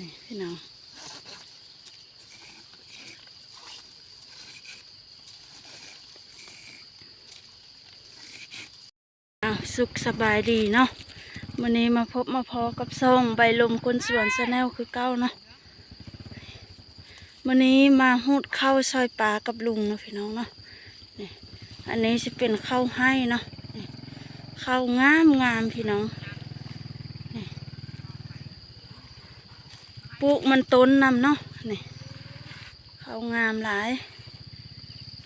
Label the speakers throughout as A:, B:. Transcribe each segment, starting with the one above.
A: นี่พี่น้องสุขสบายดีเนาะวันนี้มาพบมาพอกับซ่องใบลมคนสวนชาแนลคือเก้าเนาะวันนี้มาหูดข้าวซอยปลากับลุงเนาะพี่น้องเนาะนี่อันนี้จะเป็นข้าวให้เนาะข้าวงามพี่น้องปลูกมันต้นนำเนาะนี่ข้าวงามหลาย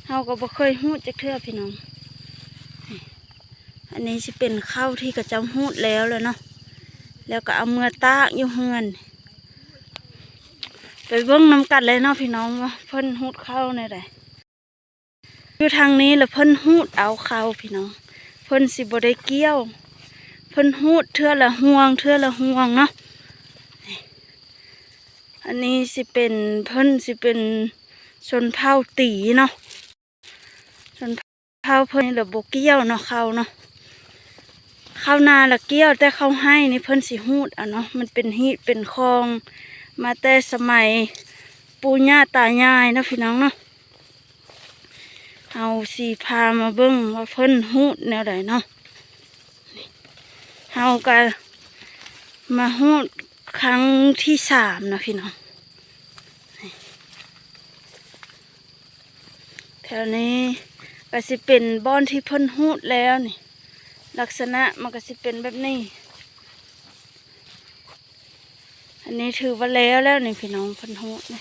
A: เฮาก็บ่เคยหูดจักเทื่อพี่น้องอันนี้จะเป็นข้าวที่กระเจ้าหูดแล้วเลยเนาะแล้วก็เอาเมื่อตากอยู่เฮือนไปเบิ่งน้ำกัดเลยเนาะพี่น้องว่าเพิ่นหูดข้าวในใดอยู่ทางนี้แล้วเพิ่นหูดเอาข้าวพี่น้องเพิ่นสิบ่ได้เกี่ยวเพิ่นหูดเทื่อละห่วงเทื่อละห่วงเนาะอันนี้สิเป็นเพิ่นสิเป็นชนเผ่าตีเนาะชนเผ่าเพิ่นละบ่เกี่ยวเนาะข้าวเนาะข้าวนาละเกี้ยวแต่ข้าวให้นี่เพิ่นสิหูดอ่ะเนาะมันเป็นฮีดเป็นคลองมาแต่สมัยปู่ย่าตายายนะพี่น้องเนาะเอาสีพามาเบิ่งว่าเพิ่นหูดแนวใดเนาะเฮาก็มาหูดครั้งที่3นะพี่น้องแถวนี้ก็สิเป็นบ่อนที่เพิ่นหูดแล้วนี่ลักษณะมันก็สิเป็นแบบนี้อันนี้ถือว่าแล้วนี่พี่น้องเพิ่นหูดนี่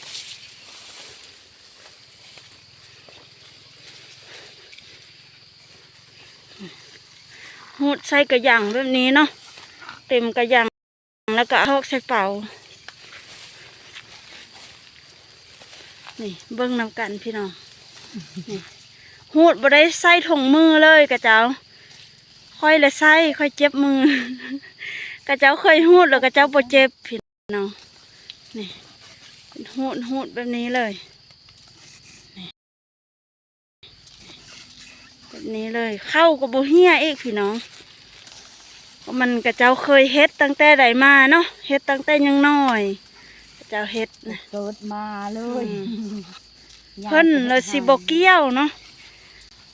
A: หูดใส่กระหยังแบบนี้เนาะเต็มกระหยังแล้วก็ทอกใส่เป่านี่เบิ้งนำกันพี่น้องนี่หูดบ่ได้ใส่ถุงมือเลยกระเจ้าค่อยละใส่ค่อยเจ็บมือกระเจ้าเคยหูดแล้วกระเจ้าบ่เจ็บพี่น้องนี่หูดแบบนี้เลยแบบนี้เลยเข้ากับบ่เหี้ยอีกพี่น้องมันกระเจ้าเคยเฮ็ดตั้งแต่ใดมาเนาะเฮ็ดตั้งแต่ยังน้อยกระเจ้าเฮ็ดนะ
B: เกิดมาเลย
A: เพิ่นเลยสิบ่เกี้ยวเนาะ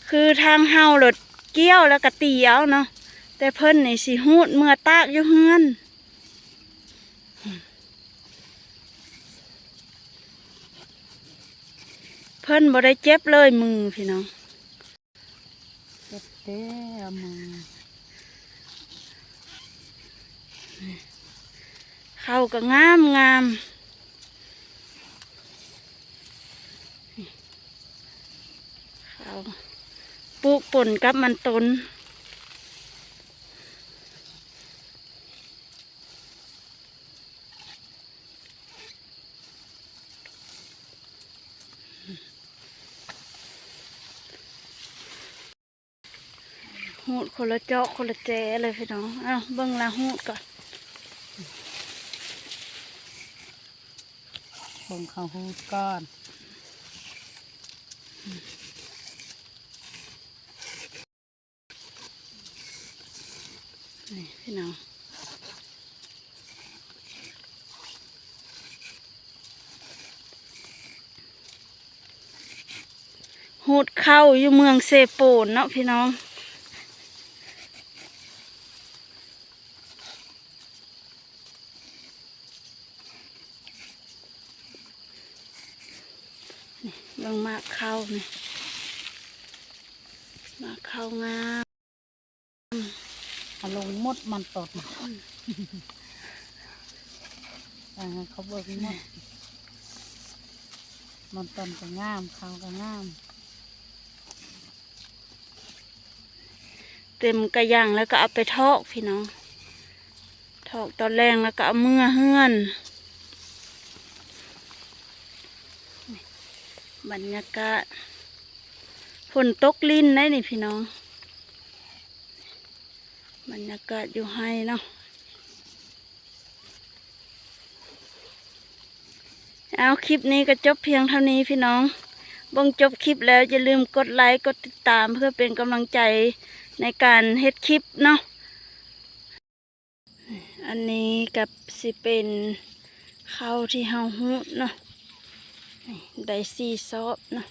A: คือทางเฮาหลดเกี้ยวแล้วก็ตีเอาเนาะแต่เพิ่นนี่สิหูดเมื่อตากอยู่เฮือนเพิ่นบ่ได้เจ็บเลยมือพี่น้อง
B: เจ็บเต้มือ
A: เข้าก็งามเข้าปลูกป่นกับมันต้นหูดคนละเจาะคนละแจเลยพี่น้องเบิ่งละหูดก่อน
B: บ่งเขาหูก้อน
A: นี่พี่น้องหูดเข้าอยู่เมืองเซโปนเนาะพี่น้องลงมาเข้านี่มาเข้างาม
B: เอาลงมดมันตดเขาเบิกมดมันต้นก็งามเขาก็งาม
A: เต็มกระยังแล้วก็เอาไปทอกพี่น้องทอกตอนแรงแล้วก็เอาเมื่อเฮือนบรรยากาศฝนตกลิ้นได้นี่พี่น้องบรรยากาศอยู่ให้เนาะเอาคลิปนี้ก็จบเพียงเท่านี้พี่น้องเบิ่งจบคลิปแล้วอย่าลืมกดไลค์กดติดตามเพื่อเป็นกำลังใจในการเฮ็ดคลิปเนาะอันนี้กับสิเป็น ข้าวที่เฮาหูดเนาะนี่ได้4 ซอบเนาะ